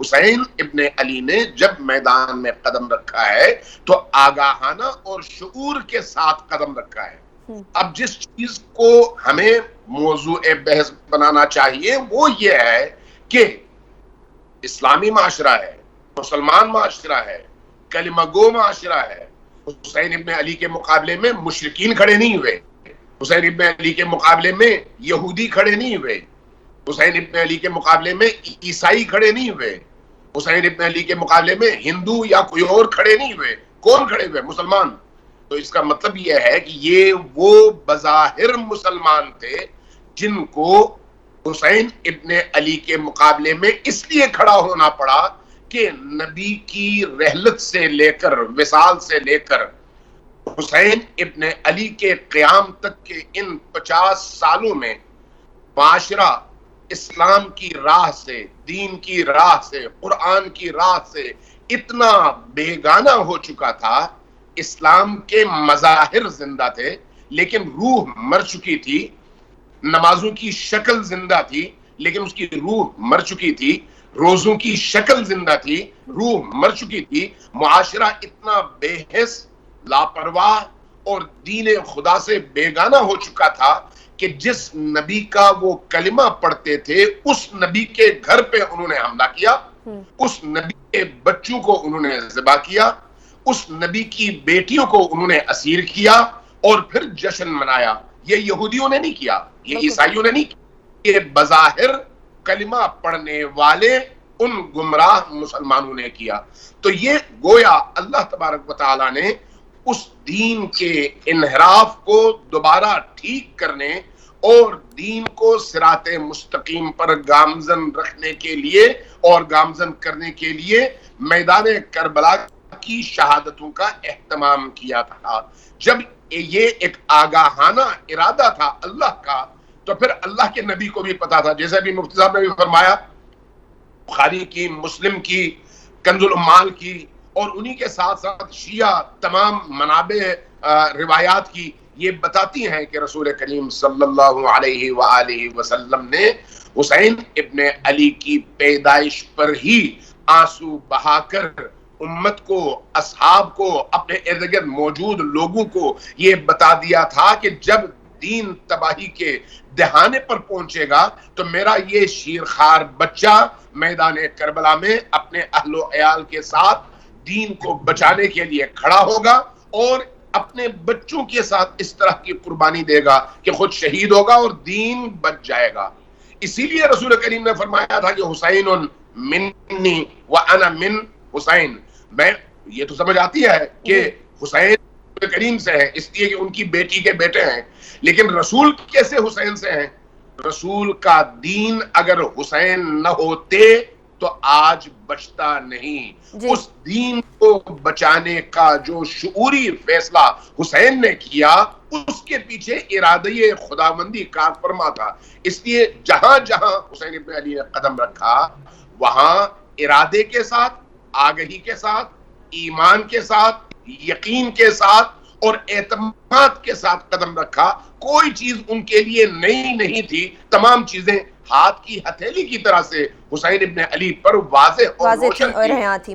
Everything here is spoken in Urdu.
حسین ابن علی نے جب میدان میں قدم رکھا ہے تو آگاہانہ اور شعور کے ساتھ قدم رکھا ہے۔ اب جس چیز کو ہمیں موضوع بحث بنانا چاہیے وہ یہ ہے کہ اسلامی معاشرہ ہے، مسلمان معاشرہ ہے، کلمہ گو معاشرہ ہے۔ حسین ابن علی کے مقابلے میں مشرکین کھڑے نہیں ہوئے، حسین ابن علی کے مقابلے میں یہودی کھڑے نہیں ہوئے، حسین ابن علی کے مقابلے میں عیسائی کھڑے نہیں ہوئے، حسین ابن علی کے مقابلے میں ہندو یا کوئی اور کھڑے نہیں ہوئے۔ کون کھڑے ہوئے؟ مسلمان۔ تو اس کا مطلب یہ ہے کہ یہ وہ بظاہر مسلمان تھے جن کو حسین ابن علی کے مقابلے میں اس لیے کھڑا ہونا پڑا کہ نبی کی رحلت سے لے کر، وصال سے لے کر حسین ابن علی کے قیام تک کے ان 50 سالوں میں معاشرہ اسلام کی راہ سے، دین کی راہ سے، قرآن کی راہ سے اتنا بیگانہ ہو چکا تھا۔ اسلام کے مظاہر زندہ تھے لیکن روح مر چکی تھی، نمازوں کی شکل زندہ تھی لیکن اس کی روح مر چکی تھی، روزوں کی شکل زندہ تھی، روح مر چکی تھی۔ معاشرہ اتنا بے حس، لاپرواہ اور دین خدا سے بیگانہ ہو چکا تھا کہ جس نبی کا وہ کلمہ پڑھتے تھے اس نبی کے گھر پہ انہوں نے حملہ کیا، اس نبی کے بچوں کو انہوں نے ذبح کیا، اس نبی کی بیٹیوں کو انہوں نے اسیر کیا اور پھر جشن منایا۔ یہ یہودیوں نے نہیں کیا، یہ عیسائیوں نے نہیں کیا، یہ بظاہر کلمہ پڑھنے والے ان گمراہ مسلمانوں نے کیا۔ تو یہ گویا اللہ تبارک و تعالیٰ نے اس دین کے انحراف کو دوبارہ ٹھیک کرنے اور دین کو صراط مستقیم پر گامزن رکھنے کے لیے اور گامزن کرنے کے لیے میدان کربلا کی شہادتوں کا اہتمام کیا تھا۔ جب یہ ایک آگاہانہ ارادہ تھا اللہ کا تو پھر اللہ کے نبی کو بھی پتا تھا، جیسے بھی مفتی صاحب نے بھی فرمایا، بخاری کی، مسلم کی، کنز الامال کی اور انہی کے ساتھ ساتھ شیعہ تمام منابع روایات کی یہ بتاتی ہیں کہ رسول کریم صلی اللہ علیہ وآلہ وسلم نے حسین ابن علی کی پیدائش پر ہی آنسو بہا کر امت کو، اصحاب کو، اپنے ارد گرد موجود لوگوں کو یہ بتا دیا تھا کہ جب دین تباہی کے دہانے پر پہنچے گا تو میرا یہ شیرخوار بچہ میدان کربلا میں اپنے اہل و عیال کے ساتھ دین کو بچانے کے لیے کھڑا ہوگا اور اپنے بچوں کے ساتھ اس طرح کی قربانی دے گا کہ خود شہید ہوگا اور دین بچ جائے گا۔ اسی لیے رسول کریم نے فرمایا تھا کہ حسین منی وانا من حسین۔ میں یہ تو سمجھ آتی ہے کہ حسین رسول کریم سے ہے اس لیے کہ ان کی بیٹی کے بیٹے ہیں، لیکن رسول کیسے حسین سے ہیں؟ رسول کا دین اگر حسین نہ ہوتے تو آج بچتا نہیں۔ اس دین کو بچانے کا جو شعوری فیصلہ حسین نے کیا اس کے پیچھے ارادہ خداوندی کار فرما تھا۔ اس لیے جہاں جہاں حسین ابن علی نے قدم رکھا وہاں ارادے کے ساتھ، آگہی کے ساتھ، ایمان کے ساتھ، یقین کے ساتھ اور اعتماد کے ساتھ قدم رکھا۔ کوئی چیز ان کے لیے نئی نہیں تھی، تمام چیزیں ہاتھ کی ہتھیلی کی طرح سے حسین ابن علی پر واضح اور روشن تھی۔